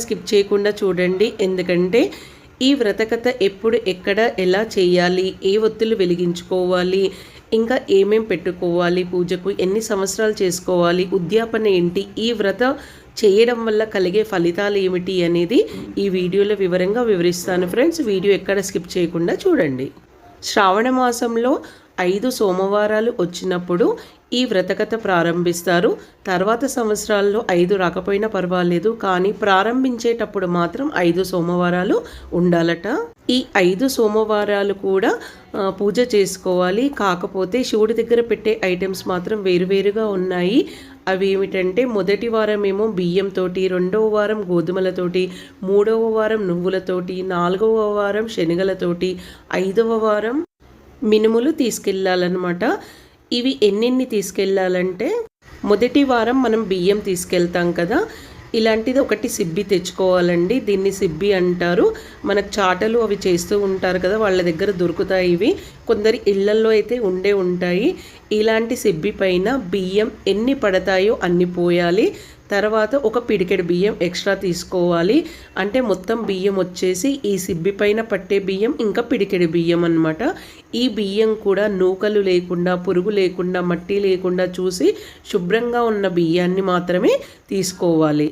Skip చేయకుండా చూడండి. ఎందుకంటే ఈ వ్రతకథ ఎప్పుడు ఎక్కడ ఎలా చేయాలి, ఏ ఒత్తులు వెలిగించుకోవాలి, ఇంకా ఏమేం పెట్టుకోవాలి, పూజకు ఎన్ని సంవత్సరాలు చేసుకోవాలి, ఉద్యాపన ఏంటి, ఈ వ్రత చేయడం వల్ల కలిగే ఫలితాలు ఏమిటి అనేది ఈ వీడియోలో వివరంగా వివరిస్తాను ఫ్రెండ్స్. వీడియో ఎక్కడ స్కిప్ చేయకుండా చూడండి. శ్రావణ మాసంలో 5 సోమవారాలు వచ్చినప్పుడు ఈ వ్రతకథ ప్రారంభిస్తారు. తర్వాత సంవత్సరాల్లో 5 రాకపోయినా పర్వాలేదు, కానీ ప్రారంభించేటప్పుడు మాత్రం 5 సోమవారాలు ఉండాలట. ఈ 5 సోమవారాలు కూడా పూజ చేసుకోవాలి. కాకపోతే శివుడి దగ్గర పెట్టే ఐటమ్స్ మాత్రం వేరువేరుగా ఉన్నాయి. అవి ఏమిటంటే, మొదటి వారం ఏమో బియ్యంతోటి, రెండవ వారం గోధుమలతోటి, మూడవ వారం నువ్వులతోటి, 4వ వారం శనగలతోటి, 5వ వారం మినుములు తీసుకెళ్ళాలన్నమాట. ఇవి ఎన్నెన్ని తీసుకెళ్ళాలంటే, మొదటి వారం మనం బియ్యం తీసుకెళ్తాం కదా, ఇలాంటిది ఒకటి సిబ్బి తెచ్చుకోవాలండి. దీన్ని సిబ్బి అంటారు. మనకు చాటలు అవి చేస్తూ ఉంటారు కదా, వాళ్ళ దగ్గర దొరుకుతాయి ఇవి. కొందరి ఇళ్లల్లో అయితే ఉంటాయి. ఇలాంటి సిబ్బి పైన బియ్యం ఎన్ని పడతాయో అన్ని పోయాలి. తర్వాత ఒక పిడికెడు బియ్యం ఎక్స్ట్రా తీసుకోవాలి. అంటే మొత్తం బియ్యం వచ్చేసి ఈ సిబ్బి పైన పట్టే బియ్యం ఇంకా పిడికెడు బియ్యం అన్నమాట. ఈ బియ్యం కూడా నూకలు లేకుండా, పురుగు లేకుండా, మట్టి లేకుండా చూసి శుభ్రంగా ఉన్న బియ్యాన్ని మాత్రమే తీసుకోవాలి.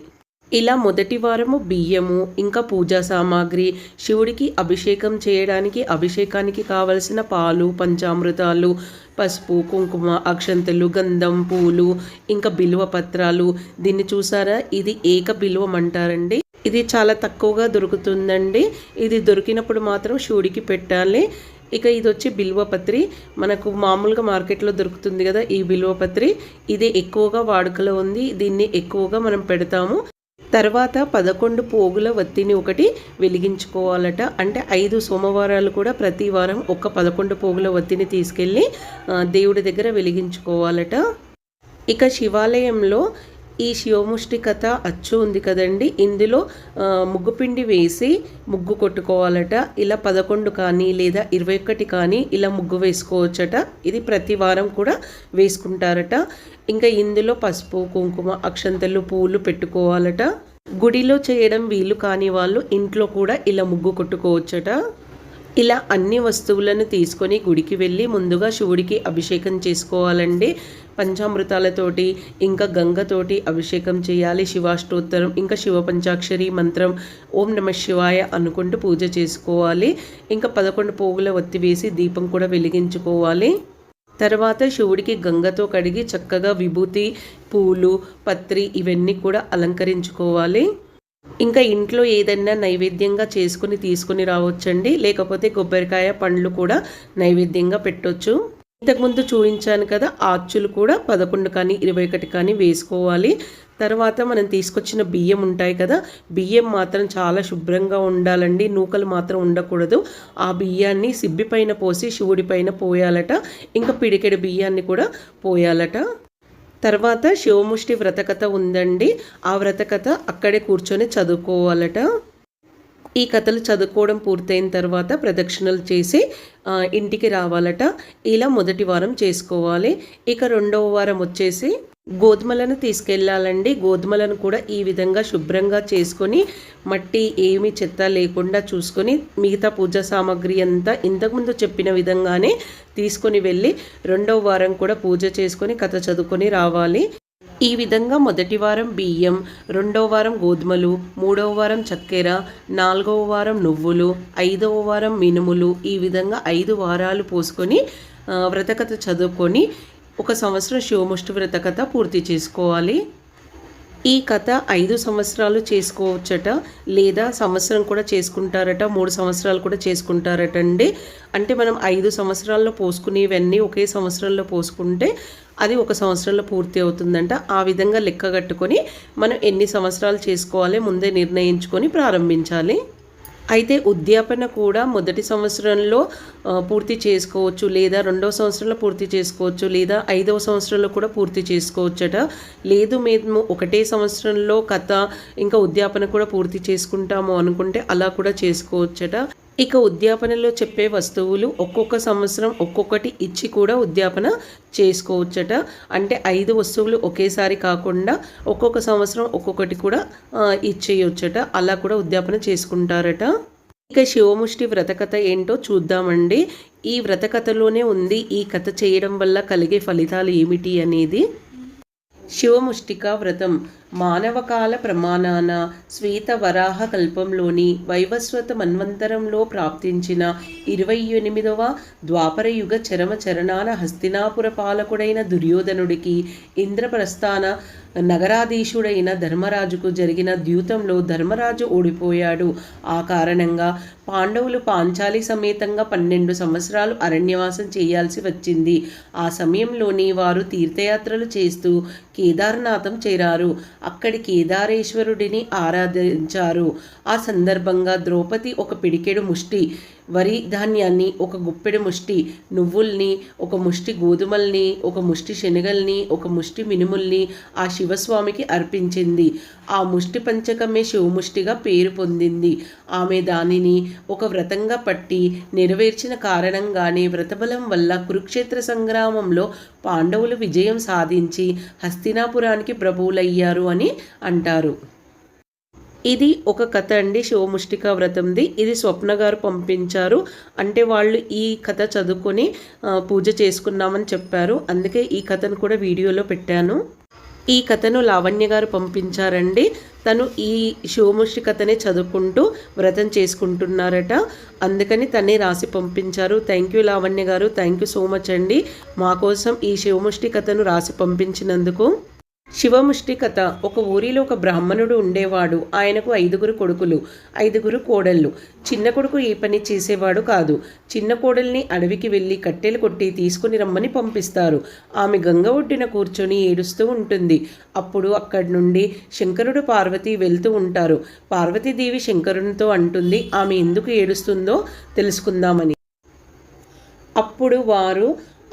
ఇలా మొదటి వారము బియ్యము, ఇంకా పూజా సామాగ్రి, శివుడికి అభిషేకం చేయడానికి అభిషేకానికి కావలసిన పాలు, పంచామృతాలు, పసుపు, కుంకుమ, అక్షంతలు, గంధం, పూలు, ఇంకా బిల్వ పత్రాలు. దీన్ని చూసారా, ఇది ఏక బిల్వం అంటారండి. ఇది చాలా తక్కువగా దొరుకుతుందండి. ఇది దొరికినప్పుడు మాత్రం శివుడికి పెట్టాలి. ఇక ఇది వచ్చి బిల్వపత్రి. మనకు మామూలుగా మార్కెట్లో దొరుకుతుంది కదా ఈ బిల్వపత్రి, ఇది ఎక్కువగా వాడుకలో ఉంది. దీన్ని ఎక్కువగా మనం పెడతాము. తర్వాత 11 పోగుల వత్తిని ఒకటి వెలిగించుకోవాలట. అంటే 5 సోమవారాలు కూడా ప్రతి వారం ఒక 11 పోగుల వత్తిని తీసుకెళ్ళి దేవుడి దగ్గర వెలిగించుకోవాలట. ఇక శివాలయంలో ఈ శివముష్టి కథ అచ్చు ఉంది కదండి, ఇందులో ముగ్గుపిండి వేసి ముగ్గు కొట్టుకోవాలట. ఇలా 11 కానీ లేదా 21 కానీ ఇలా ముగ్గు వేసుకోవచ్చట. ఇది ప్రతి వారం కూడా వేసుకుంటారట. ఇంకా ఇందులో పసుపు, కుంకుమ, అక్షంతలు, పూలు పెట్టుకోవాలట. గుడిలో చేయడం వీలు కాని వాళ్ళు ఇంట్లో కూడా ఇలా ముగ్గు కొట్టుకోవచ్చట. ఇలా అన్ని వస్తువులను తీసుకొని గుడికి వెళ్ళి ముందుగా శివుడికి అభిషేకం చేసుకోవాలండి. పంచామృతాలతోటి ఇంకా గంగతోటి అభిషేకం చేయాలి. శివాష్టోత్తరం ఇంకా శివ పంచాక్షరి మంత్రం ఓం నమ శివాయ అనుకుంటూ పూజ చేసుకోవాలి. ఇంకా 11 పోగుల ఒత్తి వేసి దీపం కూడా వెలిగించుకోవాలి. తర్వాత శివుడికి గంగతో కడిగి చక్కగా విభూతి, పూలు, పత్రి ఇవన్నీ కూడా అలంకరించుకోవాలి. ఇంకా ఇంట్లో ఏదైనా నైవేద్యంగా చేసుకుని తీసుకుని రావచ్చండి. లేకపోతే కొబ్బరికాయ, పండ్లు కూడా నైవేద్యంగా పెట్టొచ్చు. ఇంతకుముందు చూపించాను కదా, ఆచులు కూడా 11 కానీ 21 కానీ వేసుకోవాలి. తర్వాత మనం తీసుకొచ్చిన బియ్యం ఉంటాయి కదా, బియ్యం మాత్రం చాలా శుభ్రంగా ఉండాలండి. నూకలు మాత్రం ఉండకూడదు. ఆ బియ్యాన్ని సిబ్బి పైన పోసి శివుడి పైన పోయాలట. ఇంకా పిడికెడు బియ్యాన్ని కూడా పోయాలట. తర్వాత శివముష్టి వ్రతకథ ఉందండి. ఆ వ్రతకథ అక్కడే కూర్చొని చదువుకోవాలట. ఈ కథలు చదువుకోవడం పూర్తయిన తర్వాత ప్రదక్షిణలు చేసి ఇంటికి రావాలట. ఇలా మొదటి వారం చేసుకోవాలి. ఇక రెండవ వారం వచ్చేసి గోధుమలను తీసుకెళ్ళాలండి. గోధుమలను కూడా ఈ విధంగా శుభ్రంగా చేసుకొని, మట్టి ఏమి చెత్త లేకుండా చూసుకొని, మిగతా పూజా సామాగ్రి అంతా ఇంతకుముందు చెప్పిన విధంగానే తీసుకొని వెళ్ళి రెండవ వారం కూడా పూజ చేసుకొని కథ చదువుకొని రావాలి. ఈ విధంగా మొదటి వారం బియ్యం, రెండవ వారం గోధుమలు, మూడవ వారం చక్కెర, 4వ వారం నువ్వులు, 5వ వారం మినుములు, ఈ విధంగా 5 వారాలు పోసుకొని వ్రతకథ చదువుకొని 1 సంవత్సరం శివముష్టి వ్రతకథ పూర్తి చేసుకోవాలి. ఈ కథ 5 సంవత్సరాలు చేసుకోవచ్చట, లేదా సంవత్సరం కూడా చేసుకుంటారట, 3 సంవత్సరాలు కూడా చేసుకుంటారట అండి. అంటే మనం 5 సంవత్సరాల్లో పోసుకునేవన్నీ ఒకే సంవత్సరంలో పోసుకుంటే అది 1 సంవత్సరంలో పూర్తి అవుతుందంట. ఆ విధంగా లెక్క కట్టుకొని మనం ఎన్ని సంవత్సరాలు చేసుకోవాలి ముందే నిర్ణయించుకొని ప్రారంభించాలి. అయితే ఉద్యాపన కూడా మొదటి సంవత్సరంలో పూర్తి చేసుకోవచ్చు, లేదా రెండవ సంవత్సరంలో పూర్తి చేసుకోవచ్చు, లేదా 5వ సంవత్సరంలో కూడా పూర్తి చేసుకోవచ్చట. లేదు మేము ఒకటే సంవత్సరంలో కథ ఇంకా ఉద్యాపన కూడా పూర్తి చేసుకుంటాము అనుకుంటే అలా కూడా చేసుకోవచ్చట. ఇక ఉద్యాపనలో చెప్పే వస్తువులు ఒక్కొక్క సంవత్సరం ఒక్కొక్కటి ఇచ్చి కూడా ఉద్యాపన చేసుకోవచ్చట. అంటే 5 వస్తువులు ఒకేసారి కాకుండా ఒక్కొక్క సంవత్సరం ఒక్కొక్కటి కూడా ఇచ్చేయొచ్చట. అలా కూడా ఉద్యాపన చేసుకుంటారట. ఇక శివముష్టి వ్రతకథ ఏంటో చూద్దామండి. ఈ వ్రతకథలోనే ఉంది ఈ కథ చేయడం వల్ల కలిగే ఫలితాలు ఏమిటి అనేది. శివముష్టికా వ్రతం మానవకాల ప్రమాణాన శ్వేత వరాహ కల్పంలోని వైవస్వత మన్వంతరంలో ప్రాప్తించిన 28వ ద్వాపరయుగ చరమ చరణాన హస్తినాపుర పాలకుడైన దుర్యోధనుడికి ఇంద్రప్రస్థాన నగరాధీశుడైన ధర్మరాజుకు జరిగిన ద్యూతంలో ధర్మరాజు ఓడిపోయాడు. ఆ కారణంగా పాండవులు పాంచాలి సమేతంగా 12 సంవత్సరాలు అరణ్యవాసం చేయాల్సి వచ్చింది. ఆ సమయంలోని వారు తీర్థయాత్రలు చేస్తూ కేదారనాథం చేరారు. అక్కడి కేదారేశ్వరుడిని ఆరాధించారు. ఆ సందర్భంగా ద్రౌపది ఒక పిడికెడు ముష్టి వరి ధాన్యాన్ని, ఒక గుప్పెడు ముష్టి నువ్వుల్ని, ఒక ముష్టి గోధుమల్ని, ఒక ముష్టి శనగల్ని, ఒక ముష్టి మినుముల్ని ఆ శివస్వామికి అర్పించింది. ఆ ముష్టి పంచకమే శివముష్టిగా పేరు పొందింది. ఆమె దానిని ఒక వ్రతంగా పట్టి నెరవేర్చిన కారణంగానే వ్రతబలం వల్ల కురుక్షేత్ర సంగ్రామంలో పాండవులు విజయం సాధించి హస్తినాపురానికి ప్రభువులయ్యారు అని అంటారు. ఇది ఒక కథ అండి, శివముష్టిక వ్రతంది. ఇది స్వప్న గారు పంపించారు. అంటే వాళ్ళు ఈ కథ చదువుకొని పూజ చేసుకున్నామని చెప్పారు. అందుకే ఈ కథను కూడా వీడియోలో పెట్టాను. ఈ కథను లావణ్య గారు పంపించారండి. తను ఈ శివముష్టి కథనే చదువుకుంటూ వ్రతం చేసుకుంటున్నారట. అందుకని తనే రాసి పంపించారు. థ్యాంక్ యూ లావణ్య గారు, థ్యాంక్ యూ సో మచ్ అండి మా కోసం ఈ శివముష్టి కథను రాసి పంపించినందుకు. శివముష్టి కథ. ఒక ఊరిలో ఒక బ్రాహ్మణుడు ఉండేవాడు. ఆయనకు 5 కొడుకులు, 5 కోడళ్ళు. చిన్న కొడుకు ఏ పని చేసేవాడు కాదు. చిన్న కోడల్ని అడవికి వెళ్ళి కట్టెలు కొట్టి తీసుకుని రమ్మని పంపిస్తారు. ఆమె గంగ ఒడ్డున కూర్చొని ఏడుస్తూ ఉంటుంది. అప్పుడు అక్కడి నుండి శంకరుడు పార్వతి వెళ్తూ ఉంటారు. పార్వతీదేవి శంకరునితో అంటుంది ఆమె ఎందుకు ఏడుస్తుందో తెలుసుకుందామని. అప్పుడు వారు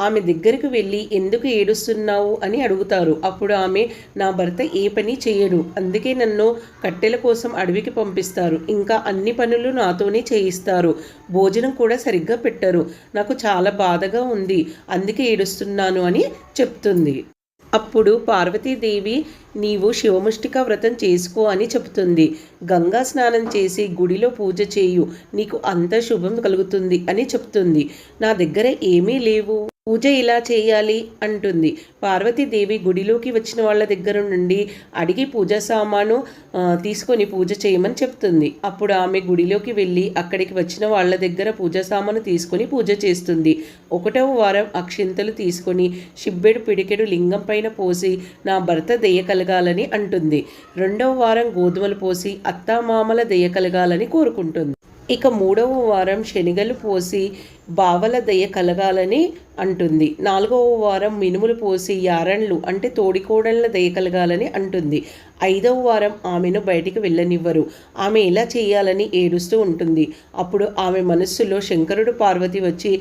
ఆమె దగ్గరికి వెళ్ళి ఎందుకు ఏడుస్తున్నావు అని అడుగుతారు. అప్పుడు ఆమె నా భర్త ఏ పని చేయడు, అందుకే నన్ను కట్టెల కోసం అడవికి పంపిస్తారు. ఇంకా అన్ని పనులు నాతోనే చేయిస్తారు. భోజనం కూడా సరిగ్గా పెట్టరు. నాకు చాలా బాధగా ఉంది, అందుకే ఏడుస్తున్నాను అని చెప్తుంది. అప్పుడు పార్వతీదేవి నీవు శివముష్టిక వ్రతం చేసుకో అని చెబుతుంది. గంగా స్నానం చేసి గుడిలో పూజ చేయు, నీకు అంత శుభం కలుగుతుంది అని చెప్తుంది. నా దగ్గర ఏమీ లేవు, పూజ ఇలా చేయాలి అంటుంది. పార్వతీదేవి గుడిలోకి వచ్చిన వాళ్ళ దగ్గర నుండి అడిగి పూజా సామాను తీసుకొని పూజ చేయమని చెప్తుంది. అప్పుడు ఆమె గుడిలోకి వెళ్ళి అక్కడికి వచ్చిన వాళ్ళ దగ్గర పూజా సామాను తీసుకొని పూజ చేస్తుంది. 1వ వారం అక్షింతలు తీసుకొని షిబ్బెడు పిడికెడు లింగం పైన పోసి నా భర్త దయ కలగాలని అంటుంది. 2వ వారం గోధుమలు పోసి అత్తామామల దయ కలగాలని కోరుకుంటుంది. ఇక 3వ వారం శనగలు పోసి బావల దయ కలగాలని అంటుంది. 4వ వారం మినుములు పోసి యారణ్లు అంటే తోడికోడళ్ళ దయ కలగాలని అంటుంది. 5వ వారం ఆమెను బయటికి వెళ్ళనివ్వరు. ఆమె ఎలా చేయాలని ఏడుస్తూ ఉంటుంది. అప్పుడు ఆమె మనస్సులో శంకరుడు పార్వతి వచ్చి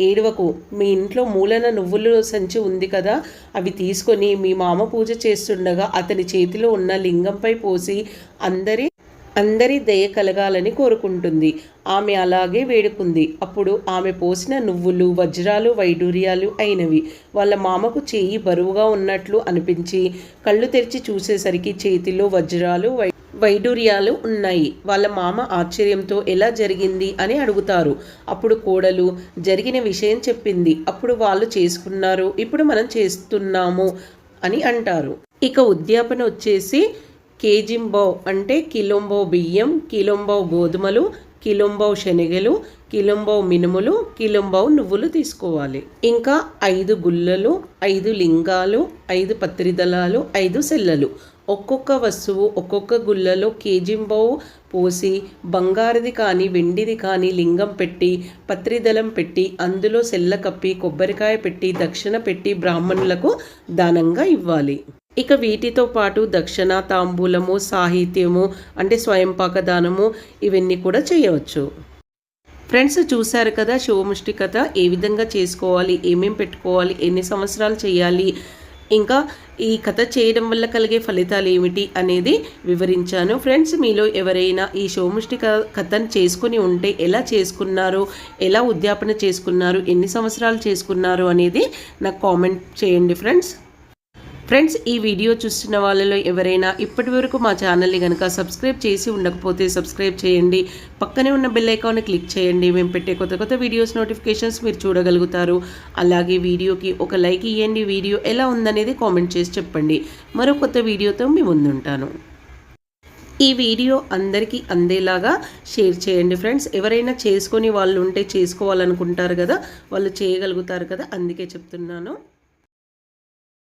ఏడవకు, మీ ఇంట్లో మూలన నువ్వులు సంచి ఉంది కదా, అవి తీసుకొని మీ మామ పూజ చేస్తుండగా అతని చేతిలో ఉన్న లింగంపై పోసి అందరి దయ కలగాలని కోరుకుంటుంది. ఆమె అలాగే వేడుకుంది. అప్పుడు ఆమె పోసిన నువ్వులు వజ్రాలు వైడూర్యాలు అయినవి. వాళ్ళ మామకు చేయి బరువుగా ఉన్నట్లు అనిపించి కళ్ళు తెరిచి చూసేసరికి చేతిలో వజ్రాలు వైడూర్యాలు ఉన్నాయి. వాళ్ళ మామ ఆశ్చర్యంతో ఎలా జరిగింది అని అడుగుతారు. అప్పుడు కోడలు జరిగిన విషయం చెప్పింది. అప్పుడు వాళ్ళు చేసుకున్నారు, ఇప్పుడు మనం చేస్తున్నాము అని అంటారు. ఇక ఉద్యాపన వచ్చేసి కేజింబావ్ అంటే కిలోంబావ్ బియ్యం, కిలోంబావ్ గోధుమలు, కిలోంబావ్ శనగలు, కిలోంబావ్ మినుములు, కిలోంబావ్ నువ్వులు తీసుకోవాలి. ఇంకా 5 గుల్లలు, 5 లింగాలు, 5 పత్రిదళాలు, 5 సెల్లలు. ఒక్కొక్క వస్తువు ఒక్కొక్క గుల్లలో కేజింబావు పోసి బంగారుది కానీ వెండిది కానీ లింగం పెట్టి పత్రిదళం పెట్టి అందులో సెల్ల కప్పి కొబ్బరికాయ పెట్టి దక్షిణ పెట్టి బ్రాహ్మణులకు దానంగా ఇవ్వాలి. ఇక వీటితో పాటు దక్షిణ, తాంబూలము, సాహిత్యము అంటే స్వయంపాక దానము ఇవన్నీ కూడా చేయవచ్చు. ఫ్రెండ్స్ చూశారు కదా శివముష్టి కథ ఏ విధంగా చేసుకోవాలి, ఏమేం పెట్టుకోవాలి, ఎన్ని సంవత్సరాలు చేయాలి ఇంకా ఈ కథ చేయడం వల్ల కలిగే ఫలితాలు ఏమిటి అనేది వివరించాను. ఫ్రెండ్స్, మీలో ఎవరైనా ఈ షోముష్టి కథను చేసుకుని ఉంటే ఎలా చేసుకున్నారు, ఎలా ఉద్యాపన చేసుకున్నారు, ఎన్ని సంవత్సరాలు చేసుకున్నారు అనేది నాకు కామెంట్ చేయండి ఫ్రెండ్స్, ఈ వీడియో చూస్తున్న వాళ్ళలో ఎవరైనా ఇప్పటి వరకు మా ఛానల్ని కనుక సబ్స్క్రైబ్ చేసి ఉండకపోతే సబ్స్క్రైబ్ చేయండి. పక్కనే ఉన్న బెల్ ఐకాన్ని క్లిక్ చేయండి. మేము పెట్టే కొత్త వీడియోస్ నోటిఫికేషన్స్ మీరు చూడగలుగుతారు. అలాగే వీడియోకి ఒక లైక్ ఇవ్వండి. వీడియో ఎలా ఉందనేది కామెంట్ చేసి చెప్పండి. మరో కొత్త వీడియోతో మీ ముందుంటాను. ఈ వీడియో అందరికీ అందేలాగా షేర్ చేయండి ఫ్రెండ్స్. ఎవరైనా చేసుకొని వాళ్ళు ఉంటే చేసుకోవాలనుకుంటారు కదా, వాళ్ళు చేయగలుగుతారు కదా, అందుకే చెప్తున్నాను.